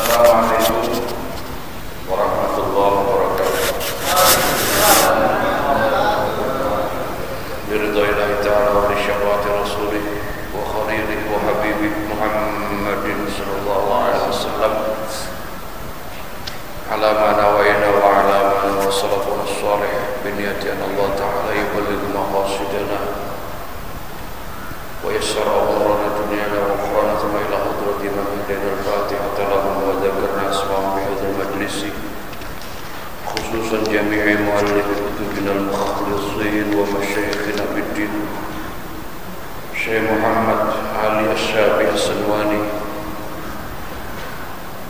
Assalamualaikum warahmatullahi wabarakatuh. Biridha'illahi ta'ala wa li syafaati rasulih wa khalilih wa habibih Muhammadin sallallahu alaihi wasallam ala ma nawayna wa ala ma salafuna shalih bi niyati an Allah ta'ala yuballighu maqasidana ويسر أمورنا دنيانا وأخرانا ثم إلى حضرة من أهلنا الفاتحة لهم وذكرنا أسماءهم بهذا المجلس خصوصا جميع مؤلف كتبنا المخلصين ومشايخنا بالدين شيخ محمد علي الشافعي السنواني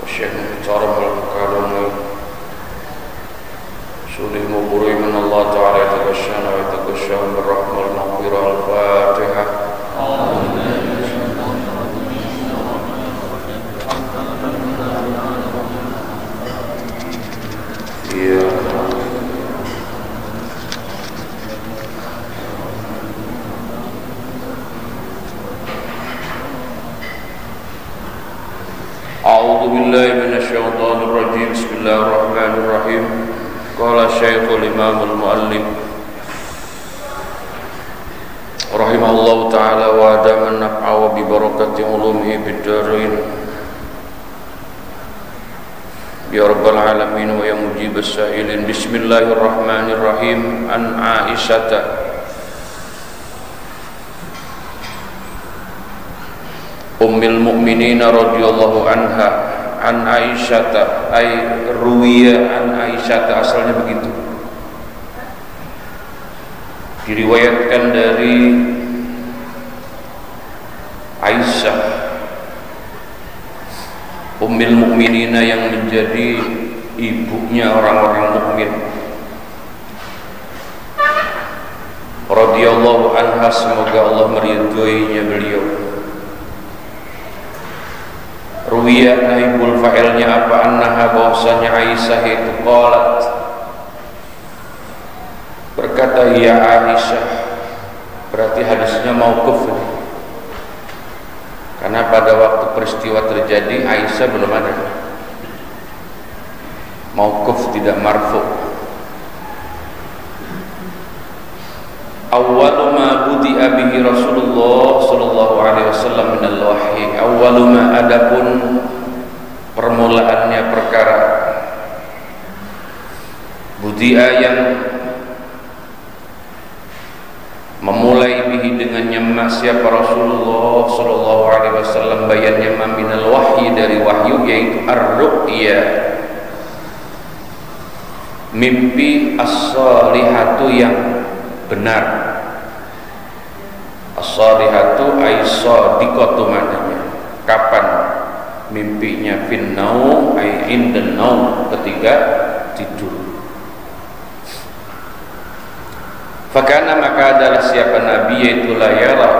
والشيخ محترم الكالوني سليم مبروي من الله تعالى يتغشانا ويتغشاهم بالرحمة المغفرة الفاتحة. A'udzu billahi minasyaitonir rajim. Bismillahirrahmanirrahim. Qala Syekhul Imam al-Muallif rahimahullahu ta'ala wa adaman naf'a wa bi barakati ulumihi bid-darain ya rabbal alamin wa ya mujibas sa'ilin. Bismillahirrahmanirrahim. An Aisyata ummil mu'minin radhiyallahu anha, an Aisyata ay ruwiya an Aisyata, asalnya begitu, diriwayatkan dari Aisyah ummil mu'minina yang menjadi ibunya orang-orang mukmin radhiyallahu anha, semoga Allah meridhoinya beliau. Ruwiya naibul fa'ilnya apa? Annaha, bahwasanya Aisyah itu qalat, berkata ya Aisyah, berarti hadisnya mauquf, karena pada waktu peristiwa terjadi Aisyah belum ada. Mauquf, tidak marfu. Awwalu ma budi'a bihi Rasulullah sallallahu alaihi wasallam min al-wahyi. Awwalu ma, adapun permulaannya perkara, budi'a yang memulai bihi dengannya siapa Rasulullah sallallahu alaihi wasallam, bayannya minal wahyi, dari wahyu, yaitu ar-ru'ya, mimpi, as-salihatu yang benar. As-salihatu ay sadiqatu, maknanya kapan mimpinya, fin naum ay indan naum, ketika tidur. Fakana, maka adalah siapa Nabi, yaitu la yara,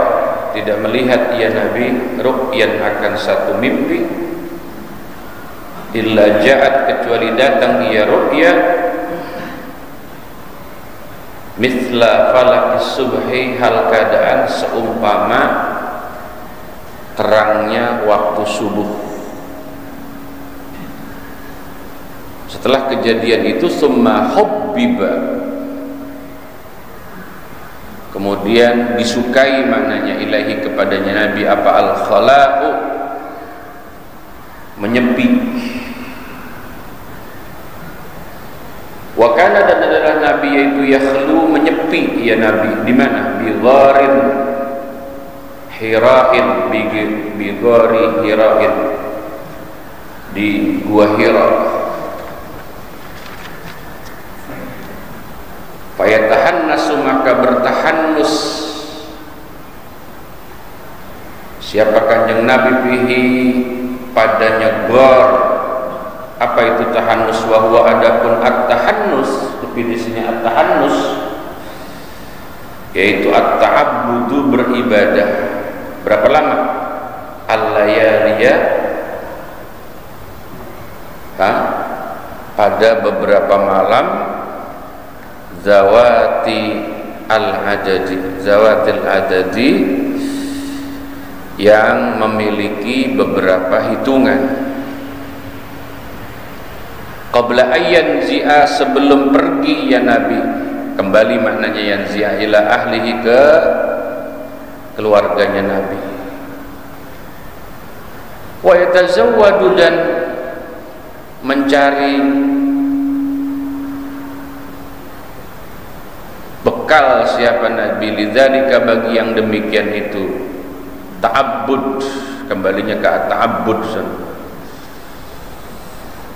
tidak melihat ia Nabi, ru'yan, akan satu mimpi, illa ja'at, kecuali datang ia ru'ya, mithla falakis subhi, hal keadaan seumpama terangnya waktu subuh. Setelah kejadian itu, summa hubbiba, kemudian disukai, maknanya ilahi, kepadanya Nabi, apa? Al-khala'u, menyepi. Wa kana, dan adalah Nabi yaitu yakhlu, menyepi ya Nabi, di mana? Bi gharin Hira'in, bi ghari Hira'in, di gua Hira. Fayatahannasu, maka bertahannus siapa Kanjeng Nabi bihi, padanya ghar. Apa itu tahannus? Wa huwa, adapun at-tahannus, lebih di sini at-tahannus, yaitu at-ta'abbudu, beribadah. Berapa lama? Al-layaliya, pada beberapa malam, zawati al-adadi, zawatil adadi, yang memiliki beberapa hitungan. qabla ayyan zi'a, sebelum pergi ya Nabi, kembali maknanya yanzi'a ila ahlihi, ke keluarganya Nabi. Wa yatazawwadu, dan mencari bekal siapa Nabi, lidzalika, bagi yang demikian itu, ta'abbud, kembalinya ke ta'abbud.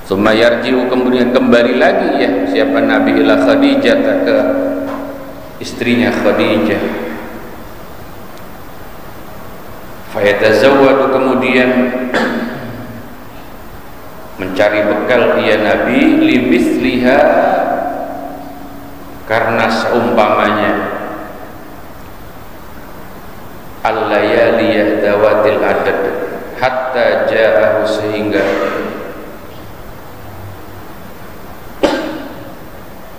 Summa yarji'u, kemudian kembali lagi ya siapa Nabi, ila Khadijah, ke istrinya Khadijah. Fayatazawwadu, kemudian mencari bekal dia Nabi, limisliha, karena seumpamanya al-layaliyah dawatil adad, hatta ja'ahu, sehingga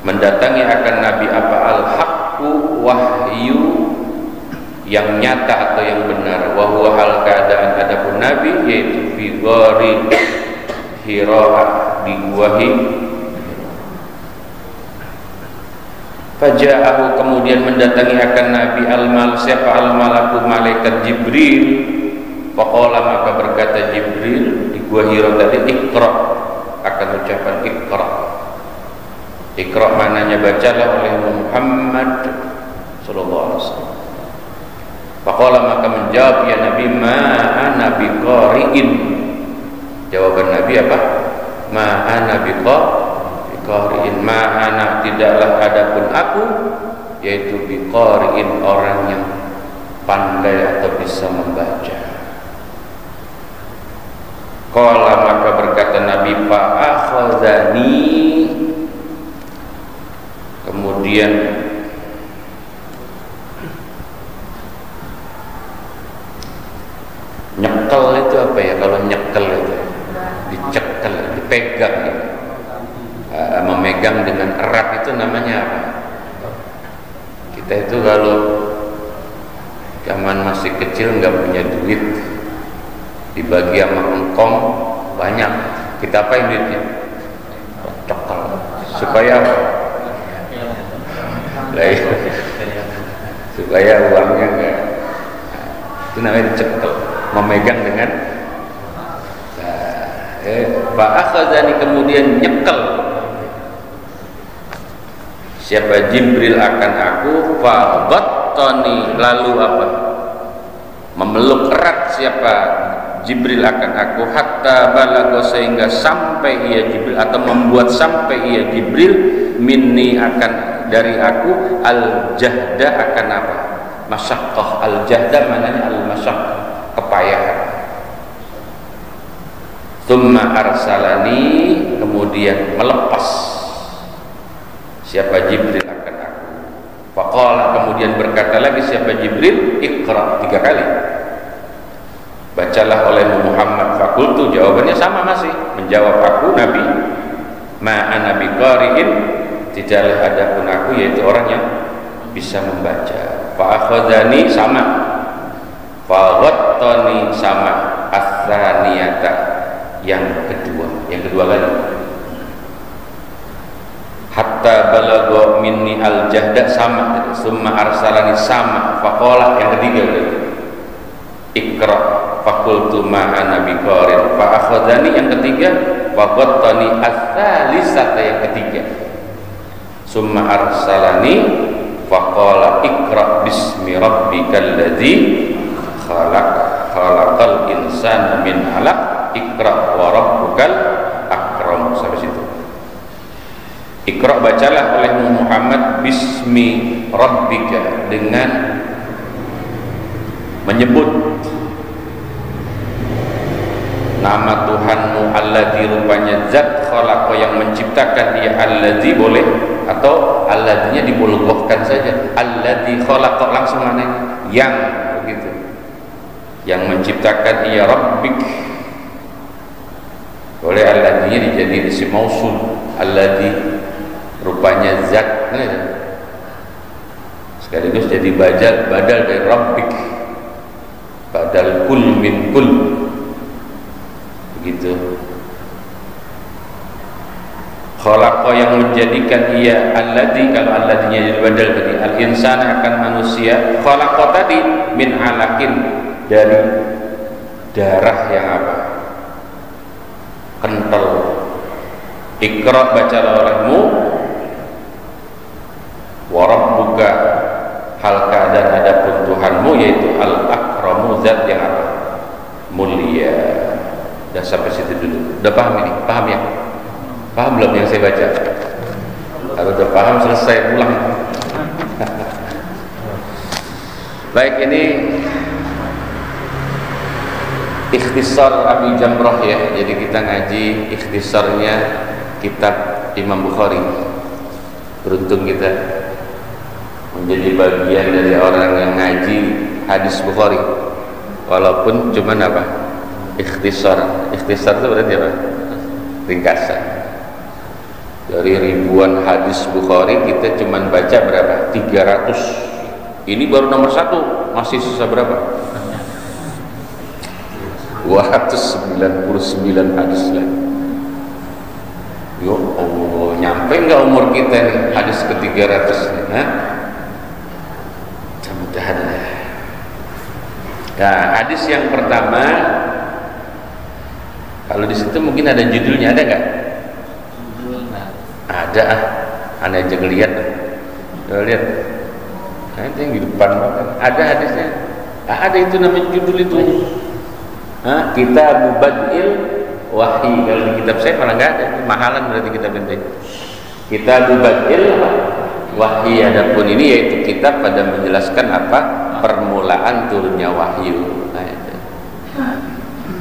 mendatangi akan Nabi apa, al-haqqu, wahyu yang nyata atau yang benar, wa huwa hal keadaan adapun Nabi, yaitu fi ghari Hira, di gua Faja'ahu, kemudian mendatangi akan Nabi siapa al-malaku, malaikat Jibril. Faqala, maka berkata Jibril di gua Hira tadi, Iqra, akan ucapan Iqra. Iqra maknanya bacalah oleh Muhammad sallallahu alaihi wasallam. Faqala, maka menjawab ya Nabi, ma ana biqari'in. Jawaban Nabi apa? Ma ana biqari'in, ma ana, tidaklah adapun aku, yaitu biqari'in, orang yang pandai atau bisa membaca. Qala, maka berkata Nabi, fa akhadhani, kemudian nyekel itu apa ya, kalau nyekel itu dicekel, dipegang ya. Memegang dengan erat itu namanya apa? Kita itu kalau zaman masih kecil nggak punya duit, dibagi sama engkong banyak, kita apain duitnya? Cekel, supaya apa? Supaya uangnya enggak, itu namanya dicekel, memegang dengan fa'akhadhani, kemudian nyekel siapa Jibril akan aku, fa'ghattani, lalu apa, memeluk erat siapa Jibril akan aku, hatta balagha, sehingga sampai ia Jibril, atau membuat sampai ia Jibril, minni, akan dari aku, al-jahda, akan apa, masyaqqah. Al-jahda maknanya al-masyaqqah, kepayahan. Tsumma arsalani, kemudian melepas siapa Jibril akan aku. Faqala, kemudian berkata lagi siapa Jibril, Iqra, 3 kali. Bacalah oleh Muhammad. Fakultu, jawabannya sama masih, menjawab aku Nabi, ma ana biqari'in, tidaklah adapun aku, yaitu orang yang bisa membaca. Fa akhadhani, sama. Fa ghattani, sama. Ats-tsaniyata, yang kedua kali. Hatta balagha minni al-jahda, sama. Summa arsalani, sama. Faqala, yang ketiga berarti. Iqra, faqultu ma ana biqarin. Fa akhadhani, yang ketiga. Fa ghattani, ats-tsalisata, yang ketiga. Summa arsalani, faqala iqra bismi rabbikal ladzi khalaqal insana min 'alaq, iqra wa rabbukal akram, sampai situ. Iqra, bacalah oleh Muhammad, bismi rabbika, dengan menyebut nama Tuhanmu, alladzi, rupanya zat, khalaqa, yang menciptakan dia, alladzi boleh, atau alladzinya dibulghahkan saja, alladzi khalaqa, langsung mana yang, begitu, yang menciptakan ia, rabbik, boleh alladzinya dijadikan isim mausul, alladzi rupanya zat, sekaligus jadi badal dari rabbik, badal kul min kul, begitu. khalaqa yang menjadikan ia alladzi, kalau alladinya jadi badal tadi, al insana akan manusia, khalaqa tadi min alakin dari darah yang apa? Kental. Iqra, bacalah olehmu, wa rabbuka, hal keadaan adapun Tuhanmu, yaitu al akramu, zat yang apa? Mulia. Udah sampai situ dulu. Udah paham ini? Paham ya? Paham belum yang saya baca? Kalau udah paham selesai pulang. Baik, ini ikhtisar Abi Jamrah ya. Jadi kita ngaji ikhtisarnya kitab Imam Bukhari. Beruntung kita menjadi bagian dari orang yang ngaji hadis Bukhari, walaupun cuman apa? Ikhtisar. Ikhtisar itu berarti apa? Ringkasan. Dari ribuan hadis Bukhari kita cuman baca berapa? 300. Ini baru nomor 1, masih sisa berapa? 299 hadis lagi. Yo Allah, nyampe nggak umur kita nih hadis ke 300 nih? Mudah-mudahan. Nah, hadis yang pertama, kalau di situ mungkin ada judulnya, ada nggak? Ada, aneh aja ngeliat. Lihat, nah, itu yang di depan ada hadisnya. Ada itu namanya judul itu. Kitab Badil Wahyi. Kalau di kitab saya malah nggak ada, mahalan berarti kitab ini. Kitab Badil Wahyi. Adapun ini yaitu kitab pada menjelaskan apa? Permulaan turunnya wahyu. Nah, itu.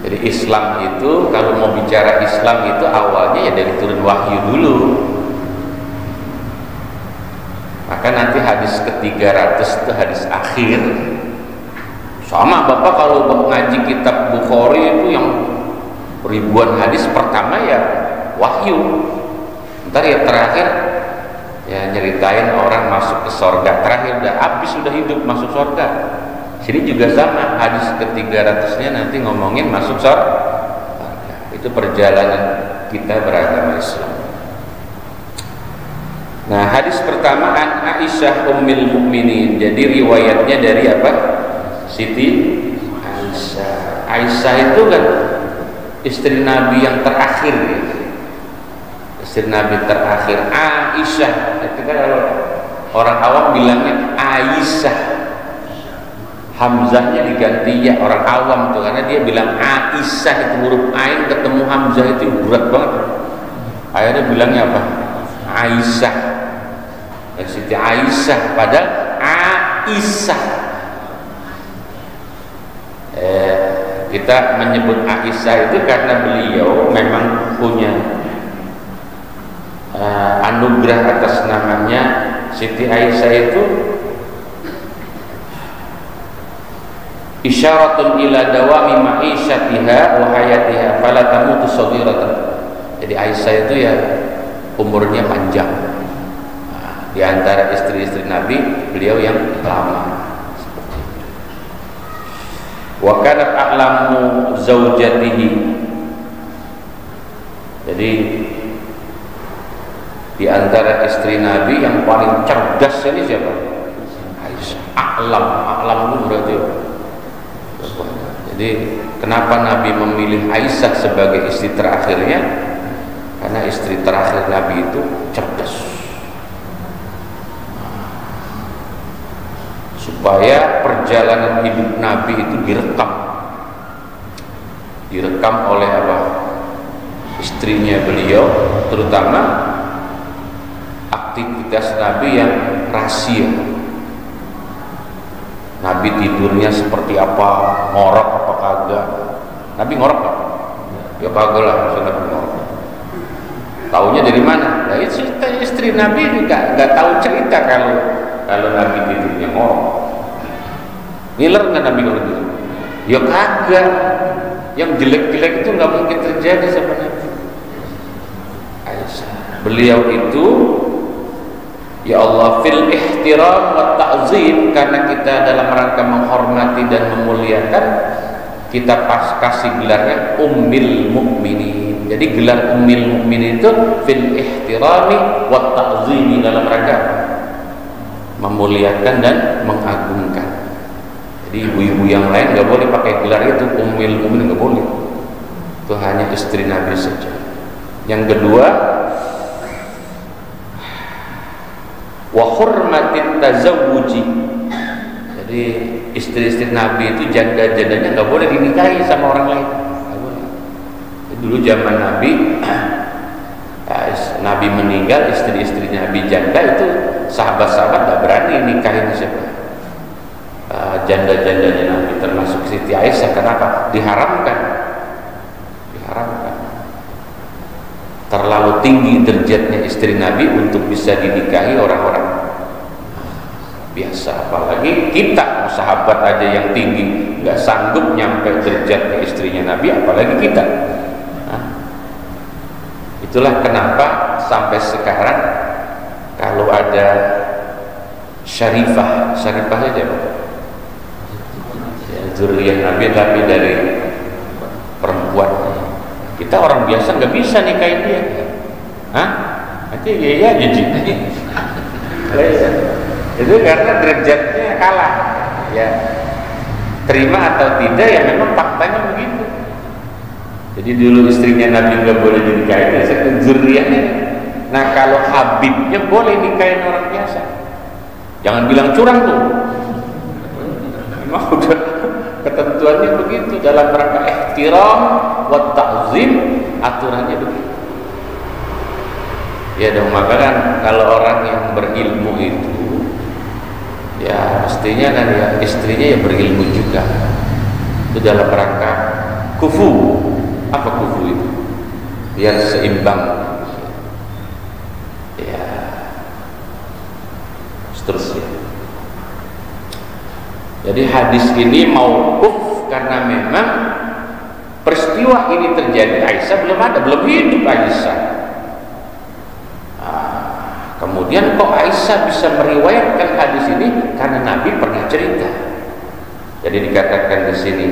Jadi Islam itu, kalau mau bicara Islam itu awalnya ya dari turun wahyu dulu. Maka nanti hadis ke-300 itu hadis akhir. Sama Bapak kalau ngaji kitab Bukhari itu yang ribuan hadis, pertama ya wahyu, ntar ya terakhir ya nyeritain orang masuk ke sorga, terakhir udah habis, sudah hidup masuk sorga. Sini juga sama, hadis ke-300 nya nanti ngomongin masuk sorga. Itu perjalanan kita beragama Islam. Nah, hadis pertama an Aisyah ummul mukminin. Jadi riwayatnya dari apa? Siti Aisyah. Aisyah itu kan istri Nabi yang terakhir ya. Istri Nabi terakhir Aisyah. Itu kan kalau orang awam bilangnya Aisyah, Hamzahnya diganti ya, orang awam tuh, karena dia bilang Aisyah, itu huruf Ain ketemu Hamzah itu berat banget. Akhirnya bilangnya apa? Aisyah. Siti Aisyah, padahal Aisyah. Kita menyebut Aisyah itu karena beliau memang punya anugerah atas namanya. Siti Aisyah itu isyaratun ila dawami ma'isyatiha wa hayatiha fala tamutu shaghiratan. Jadi Aisyah itu ya umurnya panjang. Di antara istri-istri Nabi, beliau yang lama. Wa kanat a'lamu zaujatihi. Jadi di antara istri Nabi yang paling cerdas ini siapa? Aisyah. A'lam itu berarti apa? Jadi kenapa Nabi memilih Aisyah sebagai istri terakhirnya? Karena istri terakhir Nabi itu cerdas. Supaya perjalanan hidup Nabi itu direkam oleh apa? Istrinya beliau, terutama aktivitas Nabi yang rahasia. Nabi tidurnya seperti apa, ngorok apa kagak. Nabi ngorok gak? Ya kagak lah, maksudnya Nabi ngorok. Taunya dari mana? Nah, istri Nabi juga nggak tahu cerita kalau Nabi tidurnya ngorok. Ngiler nggak Nabi kalau gitu? Ya kagak. Yang jelek-jelek itu nggak mungkin terjadi sama Nabi. Aisyah. Beliau itu, ya Allah, fil ihtiram wa ta'zim, karena kita dalam rangka menghormati dan memuliakan, kita pas kasih gelarnya Ummil Mukminin. Jadi gelar Ummil Mukminin itu fil ihtirami wa ta'zimi, dalam rangka memuliakan dan mengagungkan. Jadi ibu-ibu yang lain nggak boleh pakai gelar itu, Ummil Mukminin nggak boleh. Itu hanya istri Nabi saja. Yang kedua, wa hurmatit tazawuji. Jadi istri-istri Nabi itu janda-jandanya nggak boleh dinikahi sama orang lain, nggak boleh. Dulu zaman Nabi, Nabi meninggal, istri-istri Nabi janda itu sahabat-sahabat nggak berani nikahin siapa. Janda-jandanya Nabi termasuk Siti Aisyah. Kenapa? Diharamkan. Terlalu tinggi derajatnya istri Nabi untuk bisa dinikahi orang-orang biasa. Apalagi kita sahabat aja yang tinggi nggak sanggup nyampe derajatnya istrinya Nabi, apalagi kita. Itulah kenapa sampai sekarang kalau ada syarifah saja Pak, zuriyah Nabi tapi dari perempuan, kita orang biasa nggak bisa nikahin dia. Nanti ya jijik. Itu karena derajatnya kalah. Ya, terima atau tidak ya memang faktanya begitu. Jadi dulu istrinya Nabi nggak boleh dinikahin, ya zuriyahnya. Nah kalau Habibnya boleh nikahin orang biasa. Jangan bilang curang tuh. Memang udah ketentuannya begitu, dalam rangka ihtiram wa ta'zim, aturannya begitu. Ya dong, maka kan kalau orang yang berilmu itu ya mestinya kan ya istrinya ya berilmu juga. Itu dalam rangka kufu. Apa kufu itu? Biar seimbang. Ya, seterusnya. Jadi hadis ini mauquf karena memang peristiwa ini terjadi, Aisyah belum hidup Aisyah. Kemudian kok Aisyah bisa meriwayatkan hadis ini karena Nabi pernah cerita. Jadi dikatakan di sini,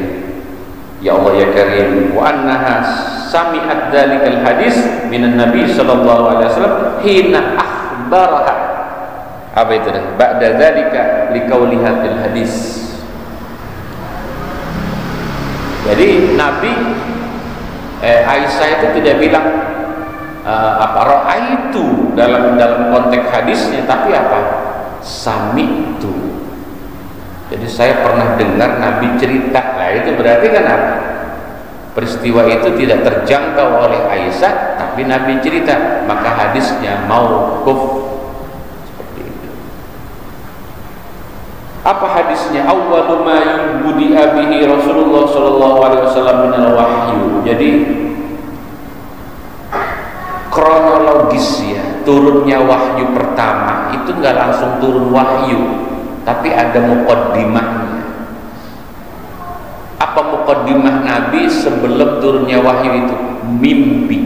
ya Allah ya Karim, wa annaha sami'at dzalikal hadis minan Nabi sallallahu alaihi wasallam hina akhbaraha. Apa itu? Ba'da dzalika liqauliha fil hadis. Jadi Nabi Aisyah itu tidak bilang ra'aitu dalam konteks hadisnya, tapi apa? Sami'tu. Jadi saya pernah dengar Nabi cerita. Nah itu berarti kan apa? Peristiwa itu tidak terjangkau oleh Aisyah, tapi Nabi cerita, maka hadisnya mauquf. Seperti itu. Apa hadisnya? Awwalu ma yubudi'a bihi Rasulullah sallallahu alaihi wasallam minal wahyu. Jadi kronologis ya, turunnya wahyu pertama itu nggak langsung turun wahyu, tapi ada muqaddimahnya. Apa muqaddimah Nabi sebelum turunnya wahyu itu? Mimpi.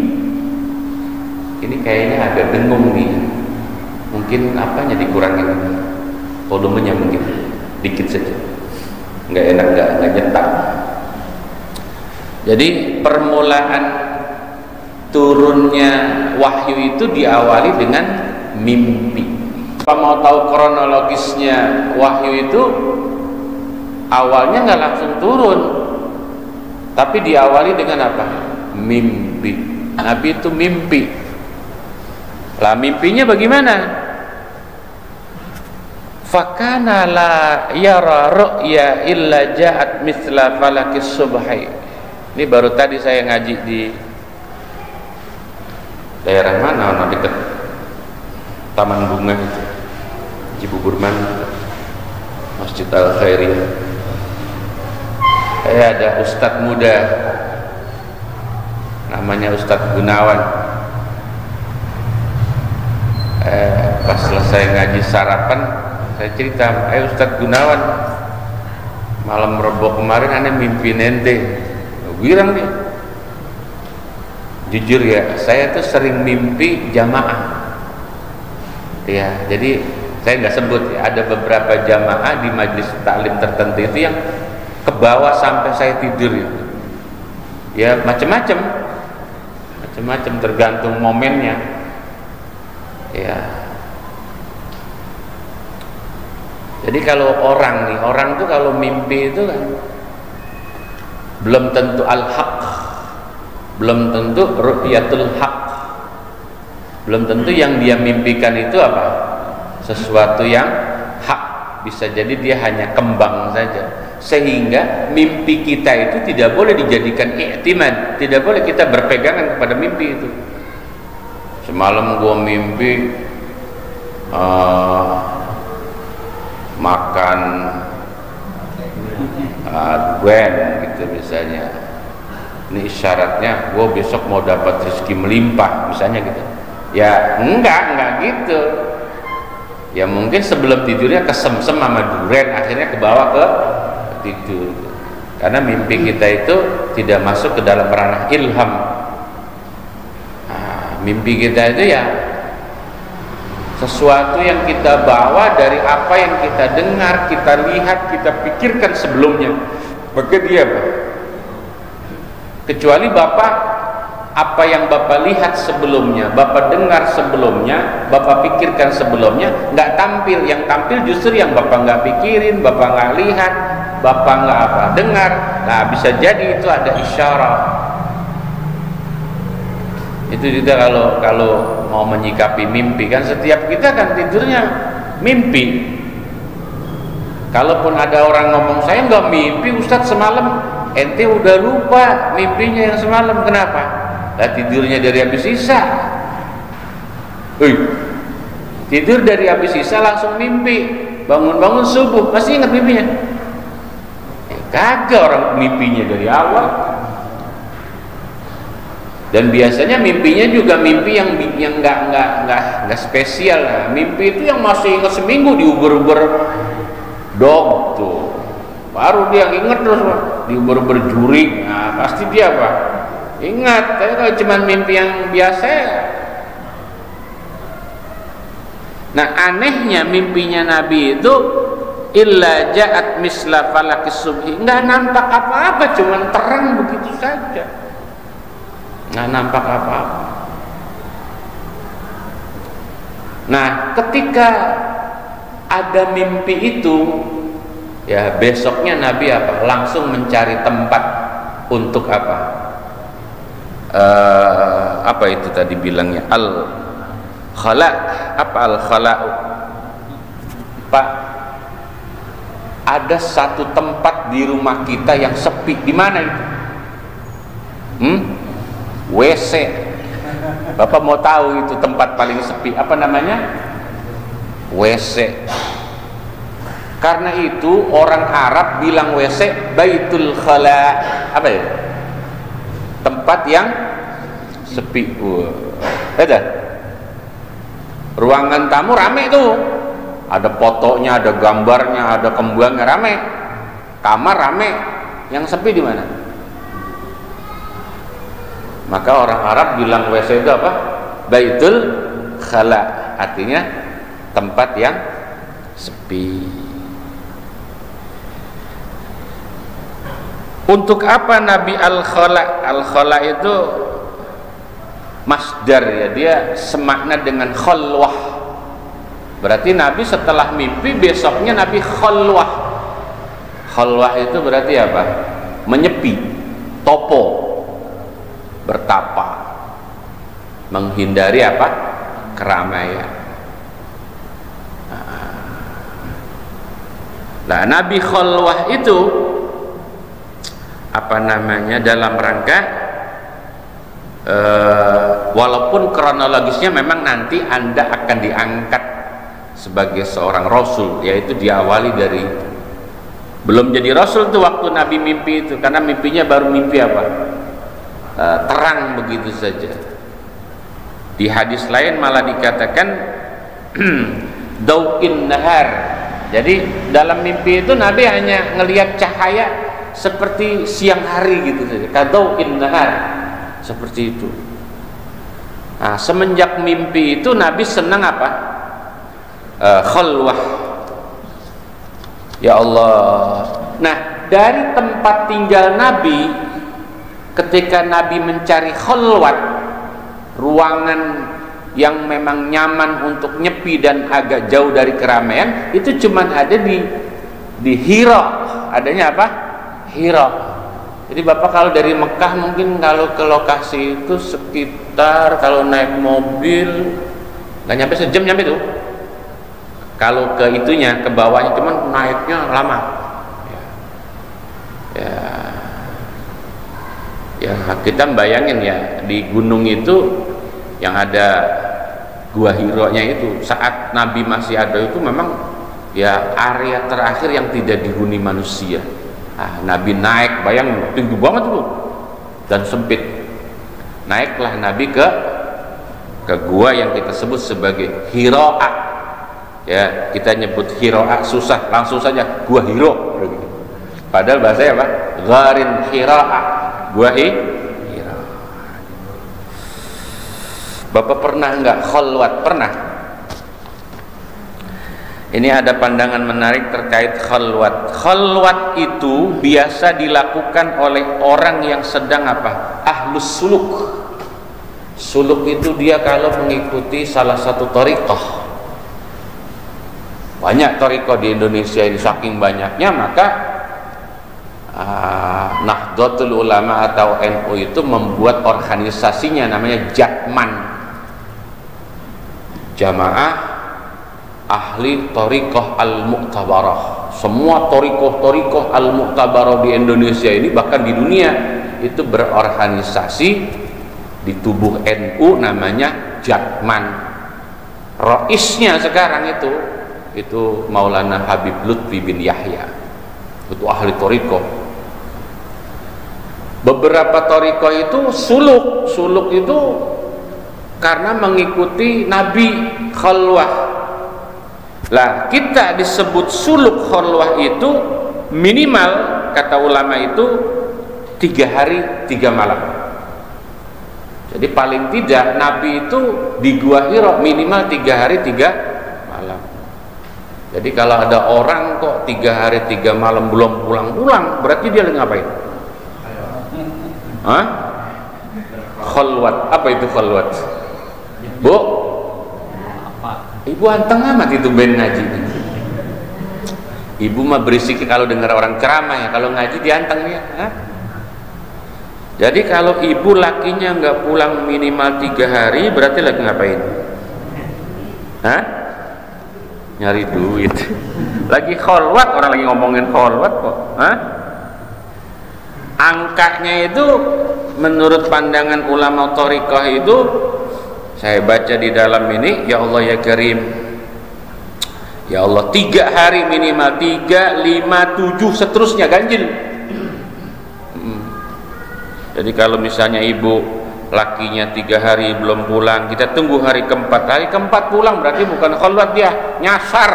Ini kayaknya agak dengung nih. Mungkin apanya dikurangin, volumenya mungkin dikit saja. Nggak enak, nggak nyetak. Jadi permulaan turunnya wahyu itu diawali dengan mimpi. Kalau mau tahu kronologisnya wahyu itu, awalnya nggak langsung turun, tapi diawali dengan apa? Mimpi. Nabi itu mimpi. Lah mimpinya bagaimana? Fakana la yara ru'ya illa ja'at mithla falakis subhi. Ini baru tadi saya ngaji di daerah mana? Dekat Taman Bunga itu, Cibuburman, Masjid Al-Khairiyah. Ada ustadz muda namanya Ustadz Gunawan. Pas selesai ngaji sarapan, saya cerita, Ustadz Gunawan, malam Rebo kemarin aneh mimpi nente. Girang dia. Jujur ya, saya tuh sering mimpi jamaah. Ya, jadi saya nggak sebut ya, ada beberapa jamaah di majelis taklim tertentu itu yang ke bawah sampai saya tidur ya. Ya macam-macam tergantung momennya. Ya. Jadi kalau orang tuh kalau mimpi itu kan belum tentu al-haq, belum tentu ru'yatul haq, belum tentu yang dia mimpikan itu apa? Sesuatu yang hak. Bisa jadi dia hanya kembang saja. Sehingga mimpi kita itu tidak boleh dijadikan i'timad, tidak boleh kita berpegangan kepada mimpi itu. Semalam gua mimpi makan duen gitu misalnya. Ini isyaratnya gua besok mau dapat rezeki melimpah misalnya gitu. Ya enggak gitu. Ya mungkin sebelum tidurnya kesemsem sama durian, akhirnya ke bawah ke tidur. Karena mimpi kita itu tidak masuk ke dalam ranah ilham. Mimpi kita itu ya sesuatu yang kita bawa dari apa yang kita dengar, kita lihat, kita pikirkan sebelumnya. Maka dia kecuali Bapak, apa yang Bapak lihat sebelumnya, Bapak dengar sebelumnya, Bapak pikirkan sebelumnya, nggak tampil. Yang tampil justru yang Bapak nggak pikirin, Bapak nggak lihat, Bapak nggak dengar. Nah, bisa jadi itu ada isyarat. Itu juga kalau mau menyikapi mimpi, kan setiap kita kan tidurnya mimpi. Kalaupun ada orang ngomong, saya nggak mimpi Ustadz semalam, ente udah lupa mimpinya yang semalam. Kenapa? Lah tidurnya dari habis isya. Tidur dari habis isya langsung mimpi, bangun-bangun subuh masih ingat mimpinya? Kagak, orang mimpinya dari awal. Dan biasanya mimpinya juga mimpi yang nggak spesial. Nah, mimpi itu yang masih ingat seminggu diuber-uber dog tuh, baru dia ingat terus diuber-uber jurik. Nah, pasti dia apa? Ingat. Tapi kalau cuma mimpi yang biasa, nah anehnya mimpinya Nabi itu illa ja'at misla falakis subhi, nggak nampak apa-apa, cuma terang begitu saja, nggak nampak apa-apa. Nah, ketika ada mimpi itu, ya besoknya Nabi apa? Langsung mencari tempat untuk apa? Apa itu tadi bilangnya? Al-khala, apa al-khala? Pak, ada satu tempat di rumah kita yang sepi. Di mana itu? WC. Bapak mau tahu itu tempat paling sepi apa namanya? WC. Karena itu orang Arab bilang WC baitul khala. Apa ya? Tempat yang sepi. Ada ruangan tamu rame tuh, ada fotonya, ada gambarnya, ada kembangnya, rame. Kamar rame. Yang sepi di mana? Maka orang Arab bilang WC itu apa? Baitul khala, artinya tempat yang sepi. Untuk apa Nabi al-khala? Al-khala itu masdar ya, dia semakna dengan khalwah. Berarti Nabi setelah mimpi besoknya Nabi khalwah. Khalwah itu berarti apa? Menyepi, topo, bertapa, menghindari apa? Keramaian. Nah, Nabi khalwah itu apa namanya, dalam rangka walaupun kronologisnya memang nanti Anda akan diangkat sebagai seorang rasul, yaitu diawali dari belum jadi rasul tuh waktu Nabi mimpi itu, karena mimpinya baru mimpi apa? Terang begitu saja. Di hadis lain malah dikatakan dau'in nahar. Jadi dalam mimpi itu Nabi hanya ngelihat cahaya seperti siang hari gitu saja. Kadau'in nahar, seperti itu. Nah, semenjak mimpi itu Nabi senang apa? Khalwah. Ya Allah. Nah, dari tempat tinggal Nabi, ketika Nabi mencari khalwat, ruangan yang memang nyaman untuk nyepi dan agak jauh dari keramaian, itu cuman ada di Hira. Adanya apa? Hira. Jadi Bapak kalau dari Mekah mungkin kalau ke lokasi itu sekitar, kalau naik mobil nggak nyampe sejam nyampe tuh. Kalau ke itunya, ke bawahnya, cuman naiknya lama. Ya kita bayangin ya, di gunung itu yang ada Gua Hiro-nya itu, saat Nabi masih ada itu memang ya area terakhir yang tidak dihuni manusia. Nabi naik, bayang tinggi banget tuh dan sempit. Naiklah Nabi ke gua yang kita sebut sebagai Hiro'a. Ya, kita nyebut Hiro'a susah, langsung saja Gua Hiro. Padahal bahasanya apa? Gharin Hiro'a, Gua Hiro. Bapak pernah enggak khalwat? Pernah. Ini ada pandangan menarik terkait khalwat. Khalwat itu biasa dilakukan oleh orang yang sedang apa? Ahlus suluk. Suluk itu dia kalau mengikuti salah satu thariqah. Banyak thariqah di Indonesia ini, saking banyaknya maka Nahdlatul Ulama atau NU itu membuat organisasinya namanya Jatman, Jamaah Ahli Thariqah Al-Mu'tabarah. Semua thariqah Al-Mu'tabarah di Indonesia ini, bahkan di dunia, itu berorganisasi di tubuh NU namanya Jatman. Raisnya sekarang itu Maulana Habib Lutfi bin Yahya, itu ahli thariqah. Beberapa thariqah itu suluk itu karena mengikuti Nabi khalwah. Lah kita disebut suluk khalwah itu minimal, kata ulama itu 3 hari 3 malam. Jadi paling tidak Nabi itu di Gua Hira minimal 3 hari 3 malam. Jadi kalau ada orang kok 3 hari 3 malam belum pulang-pulang, berarti dia lagi ngapain? Hah? Khalwat. Apa itu khalwat? Bu? Ibu anteng amat itu ben ngaji. Ibu mah berisik kalau dengar orang ceramah ya, kalau ngaji dianteng ya. Hah? Jadi kalau ibu lakinya nggak pulang minimal 3 hari, berarti lagi ngapain? Hah? Nyari duit. Lagi khalwat, orang lagi ngomongin khalwat kok. Hah? Angkanya itu menurut pandangan ulama thariqah itu, saya baca di dalam ini, ya Allah ya Karim, ya Allah 3 hari minimal, 3, 5, 7 seterusnya ganjil. Jadi kalau misalnya ibu lakinya 3 hari belum pulang, kita tunggu hari keempat. Hari keempat pulang berarti bukan khalwat, dia nyasar.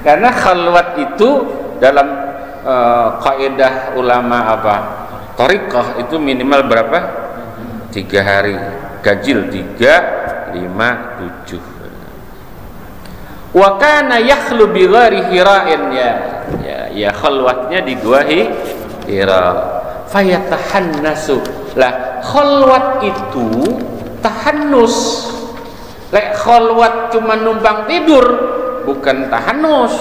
Karena khalwat itu dalam kaidah ulama apa? Thariqah itu minimal berapa? 3 hari. Ganjil 3, 5, 7. Wa kana yakhlu bi ghari hira'in, ya khalwatnya di Gua Hira. Fayatahannasu. Lah khalwat itu tahannus. Lek khalwat cuma numpang tidur bukan tahannus.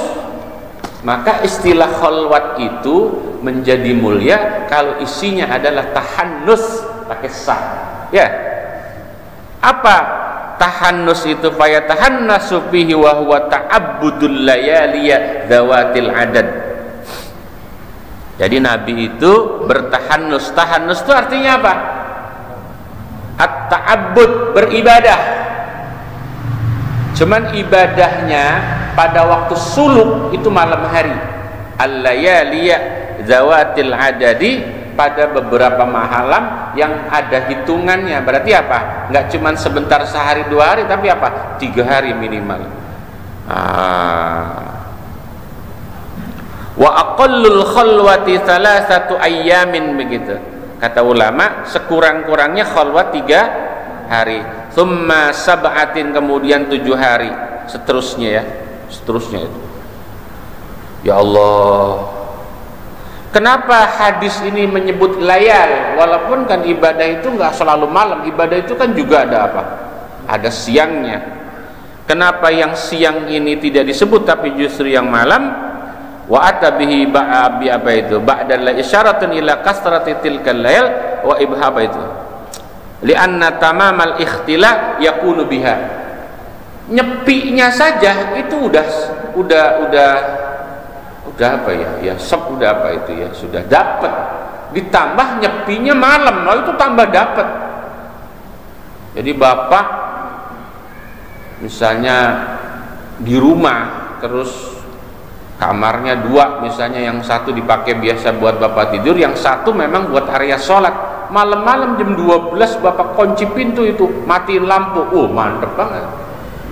Maka istilah khalwat itu menjadi mulia kalau isinya adalah tahannus pakai sa. Ya. Apa tahannus itu? Fayatahannasu fihi wa huwa ta'abbudul layaliya dzawatil adad. Jadi Nabi itu bertahannus. Tahannus itu artinya apa? At-ta'abbud, beribadah. Cuman ibadahnya pada waktu suluk itu malam hari. Al-layaliya dzawatil adadi, pada beberapa malam yang ada hitungannya. Berarti apa? Enggak cuman sebentar, sehari 2 hari, tapi apa? 3 hari minimal. Wa aqallul khalwati 3 ayyamin, begitu kata ulama. Sekurang-kurangnya khalwat 3 hari. Tsumma sab'atin, kemudian 7 hari, seterusnya ya, seterusnya itu. Ya Allah, kenapa hadis ini menyebut layal? Walaupun kan ibadah itu nggak selalu malam, ibadah itu kan juga ada apa? Ada siangnya. Kenapa yang siang ini tidak disebut tapi justru yang malam? Wa atabihi ba'abi apa itu? Ba'dal isyaratun ila kasrati tilkal layal wa ibhaba itu. Li'anna tamamal ikhtila yakunu biha. Nyepinya saja itu udah apa ya? Ya udah apa itu ya? Sudah dapat. Ditambah nyepinya malam, lalu itu tambah dapat. Jadi bapak misalnya di rumah terus kamarnya 2 misalnya, yang satu dipakai biasa buat bapak tidur, yang satu memang buat area sholat. Malam-malam jam 12 bapak kunci pintu itu, matiin lampu. Mantep banget.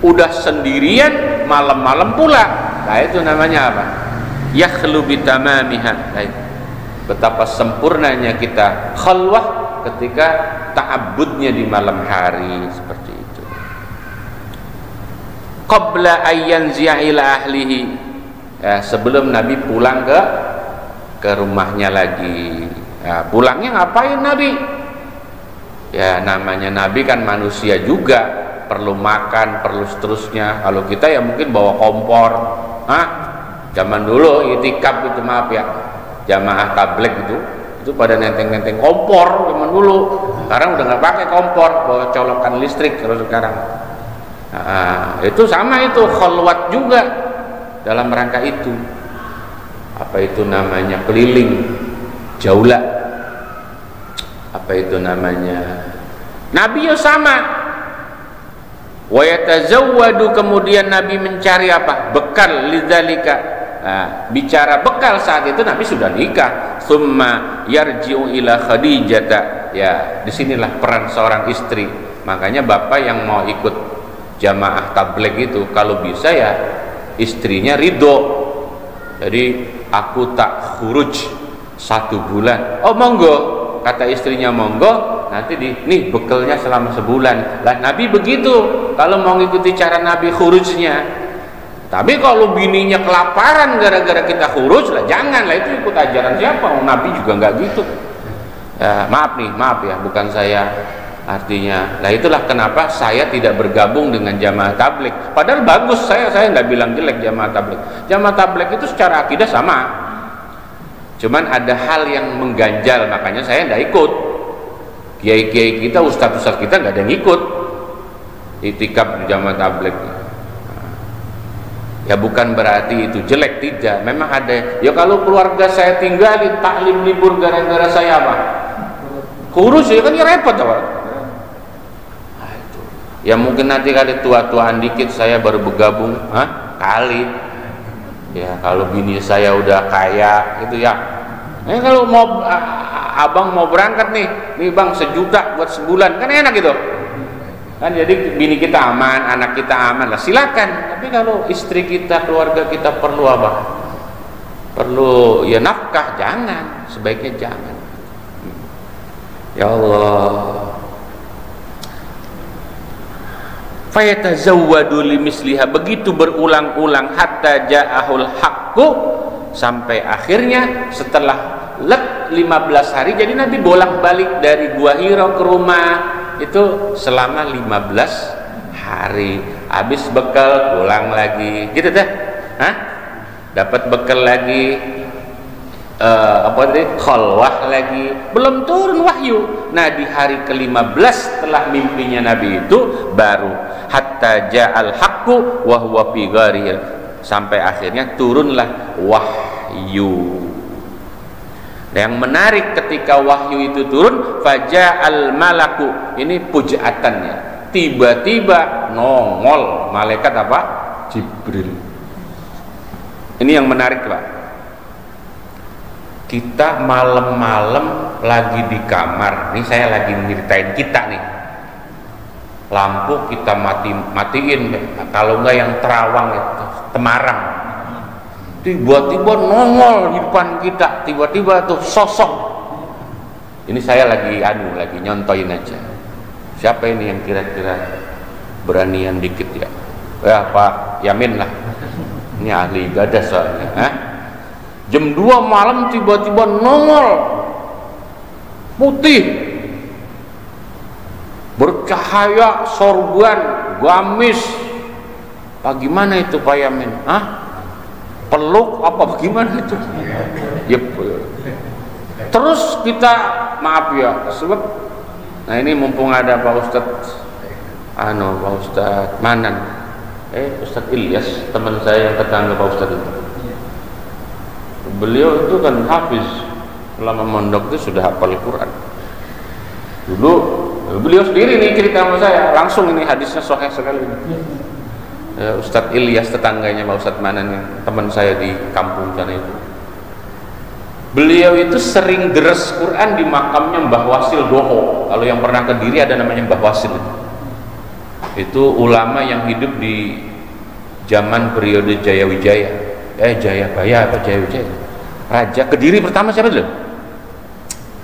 Udah sendirian malam-malam pula. Nah itu namanya apa? Yakhlu bitamamiha. Betapa sempurnanya kita khalwah ketika ta'abbudnya di malam hari seperti itu. Qabla ayyanzi'a ila ahlihi, sebelum Nabi pulang ke rumahnya lagi. Pulangnya ngapain Nabi? Ya namanya Nabi kan manusia juga, perlu makan, perlu seterusnya. Kalau kita ya mungkin bawa kompor. Zaman dulu itikaf itu, maaf ya, jamaah tabligh itu pada nenteng-nenteng kompor zaman dulu. Sekarang udah nggak pakai kompor, bawa colokan listrik kalau sekarang. Itu sama, itu khalwat juga dalam rangka itu. Apa itu namanya? Keliling, jaulah. Apa itu namanya? Nabi ya sama. Wa yatazawwadu, kemudian Nabi mencari apa? Bekal lidzalika. Bicara bekal saat itu Nabi sudah nikah. Summa yarji'u ila Khadijah. Ya, disinilah peran seorang istri. Makanya bapak yang mau ikut jamaah tabligh itu kalau bisa ya istrinya ridho. Jadi aku tak khuruj 1 bulan. Monggo, kata istrinya, monggo, nanti nih bekalnya selama sebulan. Lah Nabi begitu kalau mau ngikuti cara Nabi khurujnya. Tapi kalau bininya kelaparan gara-gara kita khuruj, lah jangan, lah itu ikut ajaran siapa? Nabi juga nggak gitu. Maaf ya, bukan saya artinya. Nah itulah kenapa saya tidak bergabung dengan jamaah tabligh. Padahal bagus, saya nggak bilang jelek jamaah tabligh. Jamaah tabligh itu secara akidah sama. Cuman ada hal yang mengganjal, makanya saya nggak ikut. Kiai-kiai kita, ustadz-ustadz kita nggak ada yang ikut itikaf di jamaah tabligh. Ya bukan berarti itu jelek, tidak. Memang ada. Ya kalau keluarga saya tinggalin taklim libur gara-gara saya apa? Kurus ya kan, ya repot apa? Itu. Ya mungkin nanti kali tua-tuaan dikit saya baru bergabung, kali. Ya kalau bini saya udah kaya gitu ya. Kalau mau abang mau berangkat nih bang 1 juta buat sebulan, kan enak gitu. Kan jadi bini kita aman, anak kita aman lah, silakan. Tapi kalau istri kita, keluarga kita perlu apa? Perlu ya nafkah, jangan, sebaiknya jangan. Ya Allah. Fayatazawwadu limisliha, begitu berulang-ulang hatta ja'ahul haqqu, sampai akhirnya setelah 15 hari, jadi Nabi bolak-balik dari Gua Hira ke rumah itu selama 15 hari. Habis bekal pulang lagi gitu dah. Dapat bekal lagi, khalwah lagi, belum turun wahyu. Nah di hari ke-15 setelah mimpinya Nabi itu baru hatta ja'al haqqu wa huwa fi gharil, sampai akhirnya turunlah wahyu. Yang menarik ketika wahyu itu turun, faja'al malaku, ini pujatannya, tiba-tiba nongol malaikat apa? Jibril. Ini yang menarik Pak. Kita malam-malam lagi di kamar, ini saya lagi nyeritain kita nih, lampu kita matiin, kalau enggak yang terawang itu temarang, tiba-tiba nongol di depan kita, tiba-tiba tuh sosok. Ini saya lagi nyontoin aja. Siapa ini yang kira-kira beranian dikit ya? Ya Pak Yamin lah, ini ahli ibadah soalnya. Jam 2 malam tiba-tiba nongol putih, bercahaya, sorban, gamis. Bagaimana itu Pak Yamin? Peluk apa bagaimana itu? Ya, terus kita maaf ya, sebab nah ini mumpung ada Pak Ustadz Pak Ustadz Manan, Ustadz Ilyas, teman saya yang tetangga Pak Ustadz itu. Beliau itu kan hafiz, selama mondok itu sudah hafal Quran. Dulu beliau sendiri nih cerita sama saya, langsung ini hadisnya sahih sekali. Ustadz Ilyas tetangganya Pak Ustadz Manan, yang teman saya di kampung sana itu. Beliau itu sering deres Quran di makamnya Mbah Wasil Doho. Kalau yang pernah ke Diri ada namanya Mbah Wasil. Itu ulama yang hidup di zaman periode Jayawijaya. Jayabaya apa Jayawijaya? Raja Kediri pertama siapa dulu?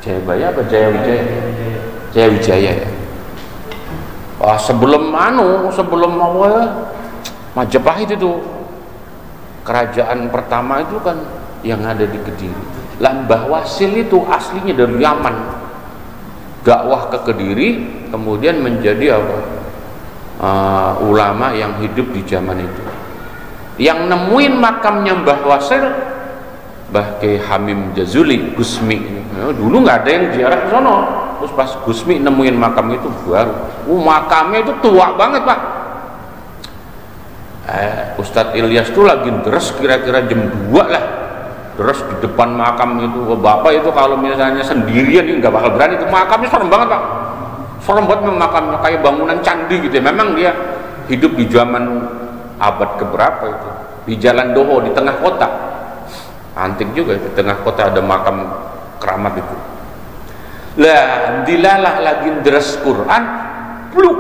Jayabaya apa Jayawijaya? Jayawijaya ya. Sebelum Majapahit itu kerajaan pertama itu kan yang ada di Kediri. Mbah Wasil itu aslinya dari Yaman, dakwah ke Kediri, kemudian menjadi ulama yang hidup di zaman itu. Yang nemuin makamnya Mbah Wasil, Mbah Kiai Hamim Jazuli, Gusmi. Dulu nggak ada yang ziarah ke sono. Terus pas Gusmi nemuin makam itu baru. Makamnya itu tua banget Pak. Ustadz Ilyas tuh lagi deres kira-kira jam 2 lah. Deres di depan makam itu. Bapak itu kalau misalnya sendirian nggak bakal berani. Itu makamnya serem banget Pak. Serem banget makamnya, kayak bangunan candi gitu ya. Memang dia hidup di zaman abad keberapa itu, di Jalan Doho di tengah kota. Antik juga, di tengah kota ada makam keramat itu. Lah dilalah lagi deres Quran, pluk,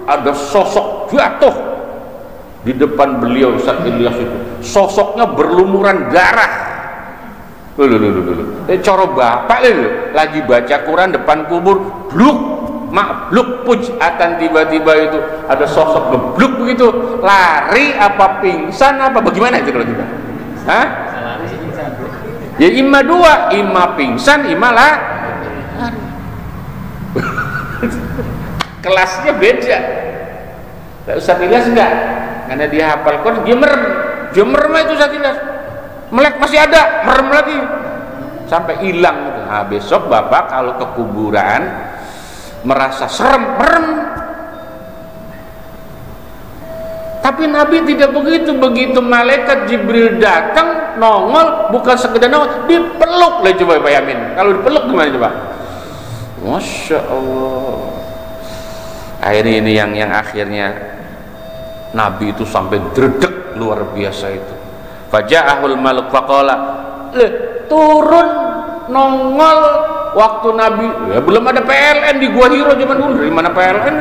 ada sosok jatuh di depan beliau Ustadz Ilyas itu. Sosoknya berlumuran darah. Coro bapak lagi baca Quran depan kubur, bluk pujatan, tiba-tiba itu ada sosok gebluk begitu, lari apa pingsan apa bagaimana itu kalau kita? Ya imma dua, imma pingsan, imma lari. Kelasnya beda. Ustadz Ilyas enggak, karena dia hafal Quran, dia merem itu Ustadz Ilyas. Melek masih ada, merem lagi sampai hilang. Nah, besok bapak kalau ke kuburan merasa serem, merem. Tapi Nabi tidak begitu. Begitu malaikat Jibril datang, nongol, bukan sekedar nongol, dipeluk lah. Coba Pak Yamin, kalau dipeluk gimana coba? Masya Allah. Akhirnya ini yang akhirnya Nabi itu sampai dredeg luar biasa itu. Faja'ahul maluk faqala, turun nongol waktu Nabi, ya belum ada PLN di Gua Hiro zaman dulu. Dari mana PLN?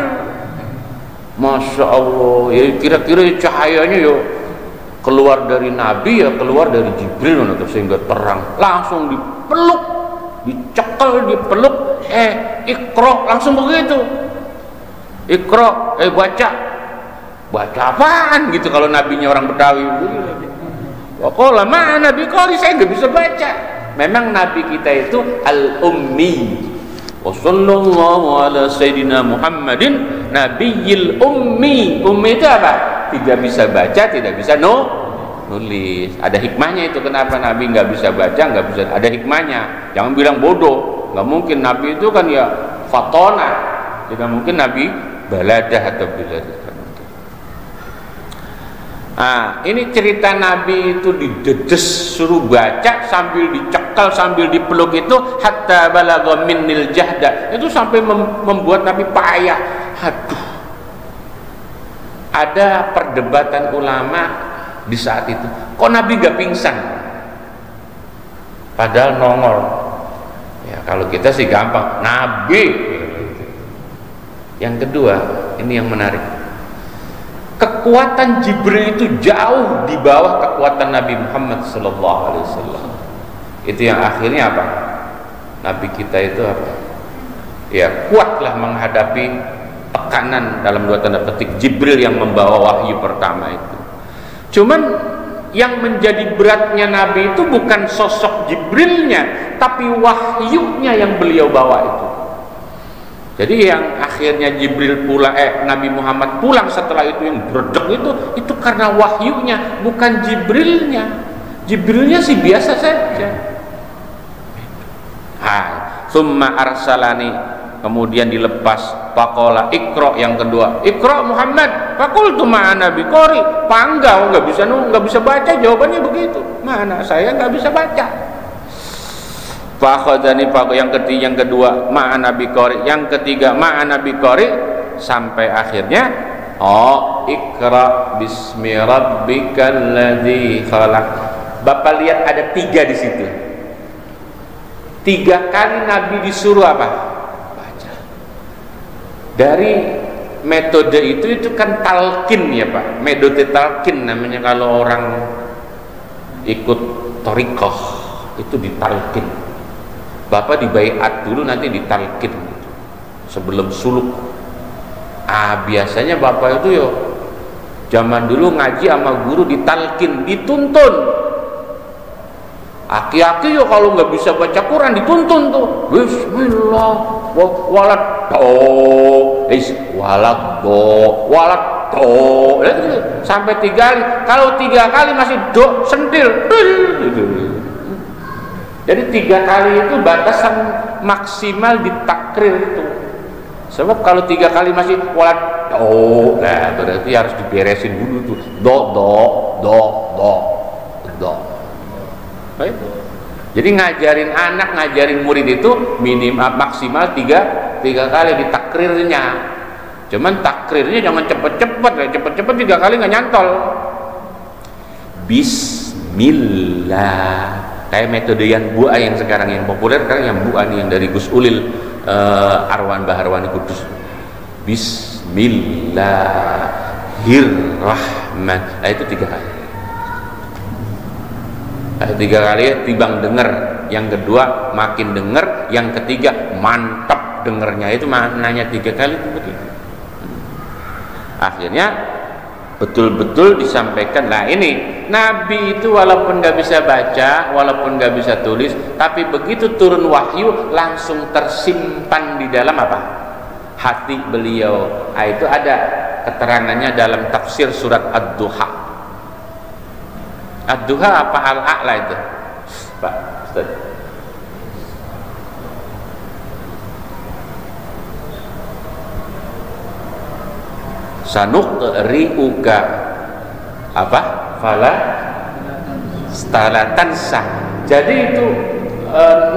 Masya Allah, ya kira-kira cahayanya ya keluar dari Nabi, ya keluar dari Jibril sehingga terang. Langsung dipeluk, dicekel, dipeluk. Iqra, langsung begitu. Iqra, baca apaan gitu kalau nabinya orang Betawi. Waqala ma nabi qari, saya nggak bisa baca. Memang nabi kita itu al-ummi. Wa sallallahu ala sayyidina Muhammadin nabiyil ummi. Ummi itu apa? Tidak bisa baca, tidak bisa nulis. Ada hikmahnya itu, kenapa nabi nggak bisa baca, nggak bisa, ada hikmahnya. Jangan bilang bodoh. Nggak mungkin nabi itu kan ya fatona. Tidak mungkin nabi baladah atau biladah. Nah, ini cerita Nabi itu didedes, suruh baca sambil dicekal, sambil dipeluk itu, hatta balagha minnil jahda. Itu sampai membuat Nabi payah. Aduh. Ada perdebatan ulama di saat itu. Kok Nabi gak pingsan? Padahal nongol. Ya, kalau kita sih gampang, Nabi. Yang kedua, ini yang menarik. Kekuatan Jibril itu jauh di bawah kekuatan Nabi Muhammad SAW. Itu yang akhirnya apa? Nabi kita itu apa? Ya, kuatlah menghadapi tekanan dalam dua tanda petik Jibril yang membawa wahyu pertama itu. Cuman yang menjadi beratnya Nabi itu bukan sosok Jibrilnya, tapi wahyunya yang beliau bawa itu. Jadi yang akhirnya Jibril pulang, Nabi Muhammad pulang setelah itu yang berdek itu karena wahyunya, bukan Jibrilnya. Jibrilnya sih biasa saja. Summa arsalani, kemudian dilepas. Faqala Iqra, yang kedua, Iqra Muhammad. Faqultu ma'ana biqari. Panggau, nggak bisa baca, jawabannya begitu. Mana saya nggak bisa baca. Fakhadani, yang kedua ma'ana biqari, yang ketiga ma'ana biqari, sampai akhirnya Iqra bismi rabbikal ladzi khalaq. Bapak lihat ada 3 di situ. 3 kali Nabi disuruh apa? Baca. Dari metode itu kan talqin ya Pak. Metode talqin namanya kalau orang ikut thariqah itu ditalqin. Bapak dibaiat dulu, nanti ditalqin sebelum suluk. Biasanya Bapak itu zaman dulu ngaji sama guru ditalqin, dituntun. Aki-aki kalau nggak bisa baca Quran dituntun tuh. Bismillah sampai 3 kali. Kalau 3 kali masih sentil. Jadi 3 kali itu batasan maksimal di takrir itu. Sebab kalau 3 kali masih berarti harus diberesin dulu tuh. Do. Jadi ngajarin anak, ngajarin murid itu minimal maksimal 3 kali di takrirnya. Cuman takrirnya jangan cepet-cepet 3 kali nggak nyantol. Bismillah. Kayak metode yang bu'a yang sekarang yang populer sekarang yang bu'a nih, yang dari Gus Ulil Arwan Baharwani Kudus. Bismillahirrahman. Itu 3 kali. 3 kali timbang denger, yang kedua makin denger, yang ketiga mantap dengernya. Itu maknanya 3 kali begitu. Akhirnya betul-betul disampaikan. Nah ini Nabi itu walaupun nggak bisa baca, walaupun nggak bisa tulis, tapi begitu turun wahyu langsung tersimpan di dalam apa? Hati beliau. Itu ada keterangannya dalam tafsir surat Ad-Duha. Ad-Duha apa Al-A'la itu? Pak Ustaz. Sanuqri'uka apa? Fala tansa. Jadi itu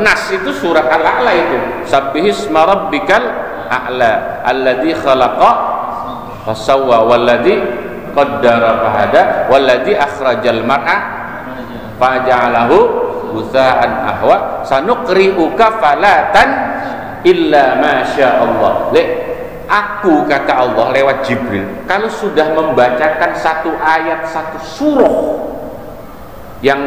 nas itu surat Al-A'la itu. Sabbihisma rabbikal a'la alladzi khalaqa fasawwa walladzi qaddara fahada walladzi akhrajal mar'a faja'alahu ghutsa'an ahwa sanuqri'uka falatan illa masyaallah. Aku, kata Allah lewat Jibril, kalau sudah membacakan satu ayat, satu surah yang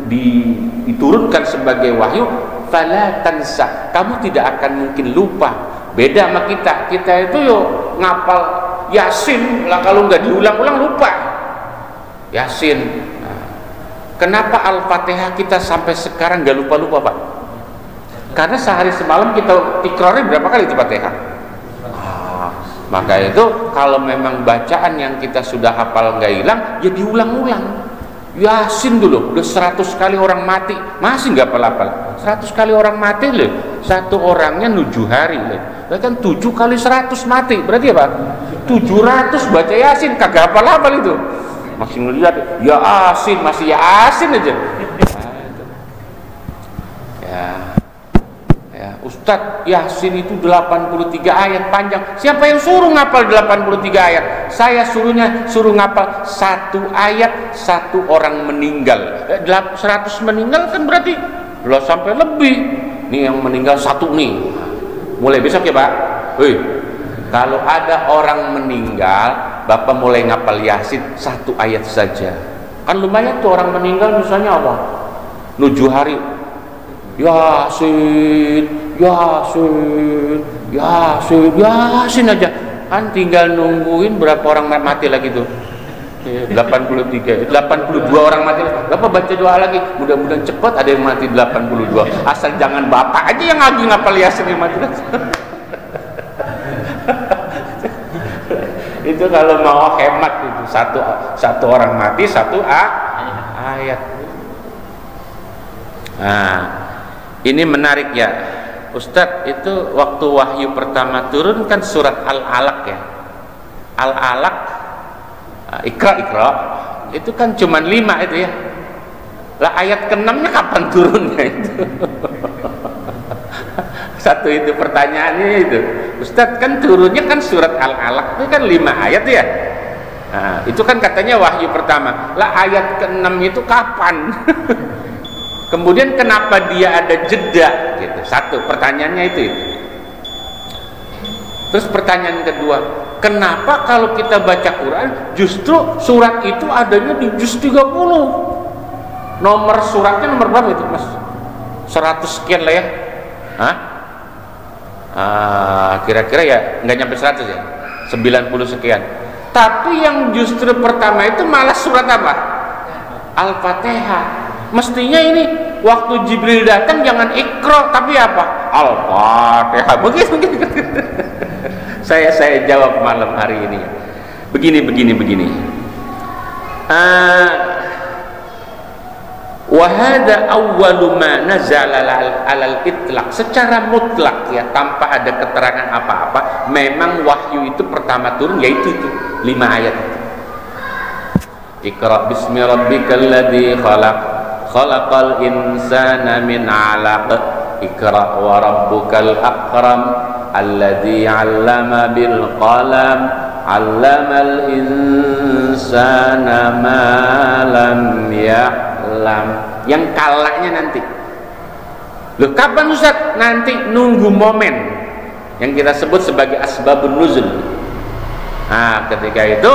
diturunkan sebagai wahyu, fala tansa, kamu tidak akan mungkin lupa. Beda sama kita itu ngapal Yasin lah, kalau nggak diulang-ulang lupa Yasin. Kenapa Al-Fatihah kita sampai sekarang nggak lupa-lupa Pak? Karena sehari semalam kita tikrarnya berapa kali di Fatihah. Maka itu kalau memang bacaan yang kita sudah hafal nggak hilang, ya diulang-ulang. Yasin dulu udah 100 kali orang mati masih nggak hafal-hafal. 100 kali orang mati loh, 1 orangnya 7 hari loh. Bahkan 7 kali 100 mati, berarti apa? 700 baca Yasin kagak hafal-hafal itu. Masih ngeliat ya Yasin, masih Yasin aja. Ustadz, Yasin itu 83 ayat panjang. Siapa yang suruh ngapal 83 ayat? Saya suruh ngapal 1 ayat 1 orang meninggal. 100 meninggal kan berarti belum sampai lebih. Nih yang meninggal 1 nih. Mulai besok ya Pak. Kalau ada orang meninggal, Bapak mulai ngapal Yasin 1 ayat saja. Kan lumayan tuh orang meninggal misalnya Allah 7 hari. Yasin aja kan tinggal nungguin berapa orang mati lagi tuh. 83, 82 orang mati. Bapak baca doa lagi, mudah-mudahan cepat ada yang mati 82. Asal jangan bapak aja yang lagi ngapal Yasin yang mati. Itu kalau mau hemat itu satu orang mati satu ayat. Nah, ini menarik ya, Ustadz. Itu waktu wahyu pertama turun kan surat Al-Alaq ya. Al-Alaq, Iqra itu kan cuma 5 itu ya. Lah ayat ke-6-nya kapan turunnya itu? Satu itu pertanyaannya itu, Ustadz, kan turunnya kan surat Al-Alaq itu kan 5 ayat ya. Nah, itu kan katanya wahyu pertama. Lah ayat ke-6 itu kapan? Kemudian kenapa dia ada jeda gitu? Satu pertanyaannya itu. Terus pertanyaan kedua, kenapa kalau kita baca Quran justru surat itu adanya di juz 30? Nomor suratnya nomor berapa itu, Mas? 100 sekian lah ya. Hah? Kira-kira ya nggak nyampe 100 ya, 90 sekian. Tapi yang justru pertama itu malah surat apa? Al-Fatihah. Mestinya ini waktu Jibril datang jangan Iqra tapi apa? Al-Fatihah. Begitu. Saya jawab malam hari ini. Begini. Wahada awwalu ma nazala alal itlaq, secara mutlak ya, tanpa ada keterangan apa-apa, memang wahyu itu pertama turun yaitu itu 5 ayat. Iqra bismi rabbikal ladzi khalaq, khalaqal insana min 'alaq, Iqra wa rabbukal akram, alladzi 'allama bil qalam, 'allamal insana ma lam ya'lam. Yang kalanya nanti. Loh, kapan Ustaz? Nanti nunggu momen yang kita sebut sebagai asbabun nuzul. Nah, ketika itu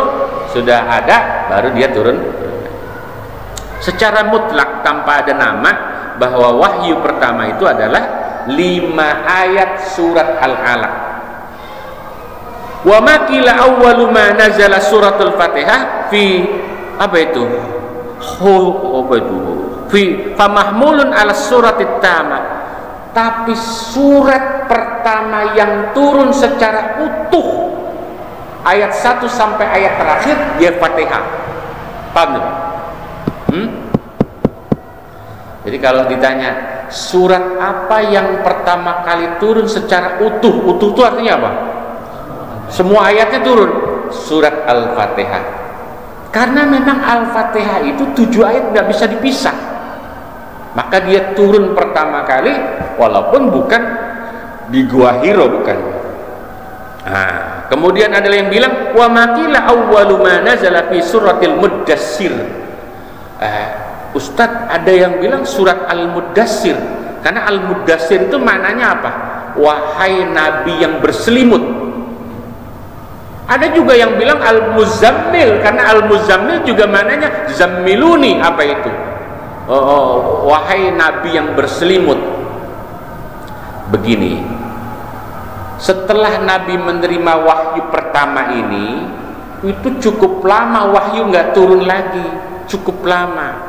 sudah ada, baru dia turun. Secara mutlak tanpa ada nama, bahwa wahyu pertama itu adalah 5 ayat surat Al-Alaq. Wa ma qila awwalu ma nazala suratul Fatihah fi apa itu? Fi famahmulun ala suratit tamah. Tapi surat pertama yang turun secara utuh, ayat 1 sampai ayat terakhir, dia Fatihah. Paham tidak? Jadi kalau ditanya surat apa yang pertama kali turun secara utuh itu artinya apa? Semua ayatnya turun. Surat Al-Fatihah. Karena memang Al-Fatihah itu 7 ayat nggak bisa dipisah, maka dia turun pertama kali, walaupun bukan di Gua Hiro, bukan. Nah, kemudian ada yang bilang wa maqila awwalu ma nazala fi suratil Muddatsir. Ustadz, ada yang bilang surat Al-Muddatsir, karena Al-Muddatsir itu maknanya apa? Wahai Nabi yang berselimut. Ada juga yang bilang Al-Muzammil, karena Al-Muzammil juga maknanya zammiluni, apa itu? Wahai Nabi yang berselimut. Begini, setelah Nabi menerima wahyu pertama ini, itu cukup lama wahyu nggak turun lagi, cukup lama.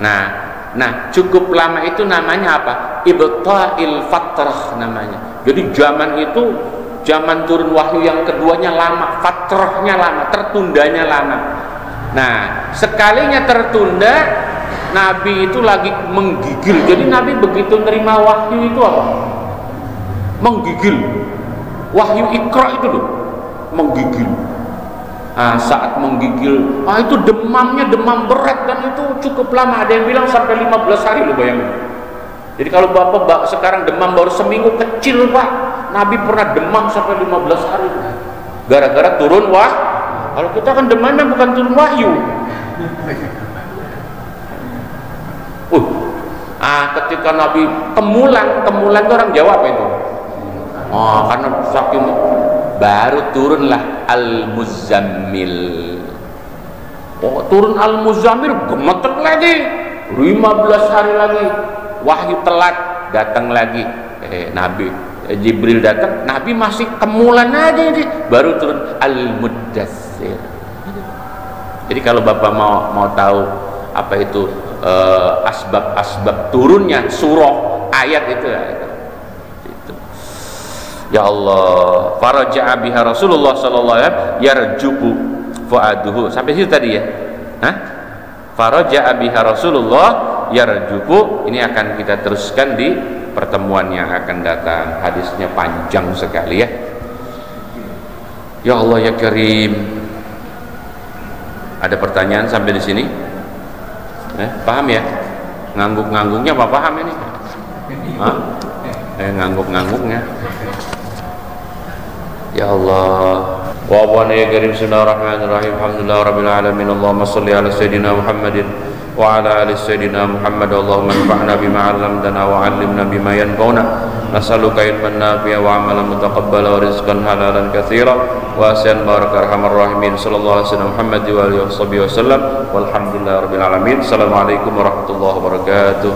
Nah, cukup lama itu namanya apa? Ibta'il fatrah namanya. Jadi zaman itu, zaman turun wahyu yang keduanya lama, fatrahnya lama, tertundanya lama. Nah, sekalinya tertunda, Nabi itu lagi menggigil. Jadi Nabi begitu nerima wahyu itu apa? Menggigil. Wahyu Iqra itu loh, menggigil. Nah, saat menggigil, itu demamnya demam berat, dan itu cukup lama. Ada yang bilang sampai 15 hari loh, bayangin. Jadi kalau bapak sekarang demam baru seminggu, kecil Pak. Nabi pernah demam sampai 15 hari. Gara-gara turun kalau kita kan demamnya bukan turun wahyu. Ketika Nabi kemulan itu orang Jawa apa itu? Karena saking baru turunlah Al-Muzammil. Turun Al-Muzammil, gemeter lagi. 15 hari lagi. Wahyu telat, datang lagi. Nabi Jibril datang, Nabi masih kemulan aja ini, baru turun Al-Muddatsir. Jadi kalau Bapak mau tahu apa itu asbab turunnya surah ayat itu ya. Itu. Ya Allah, faraja'a biha Rasulullah sallallahu alaihi wasallam yarjubu fuaduhu. Sampai situ tadi ya. Hah? Faraja'a biha Rasulullah yarjubu. Ini akan kita teruskan di pertemuan yang akan datang. Hadisnya panjang sekali ya. Ya Allah ya Karim. Ada pertanyaan sampai di sini? Paham ya? Ngangguk-ngangguknya apa paham ini? Hah? Ngangguk-ngangguknya. Ya Allah. Wa abana ya Karim, bismillahirrahmanirrahim. Alhamdulillah rabbil alamin. Allahumma shalli ala sayyidina Muhammadin wa ala ali sayyidina Muhammad. Allahumma anfa'na bima 'allamtana wa 'allimna bima yanfa'una. Nas'aluka ilman nafi'a wa 'amalan mutaqabbala wa rizqan halalan katsira wa ahsan barakar arhamar rahimin. Sallallahu alaihi wasallam Muhammad wa alihi wasallam. Walhamdulillahirabbil alamin. Assalamualaikum warahmatullahi wabarakatuh.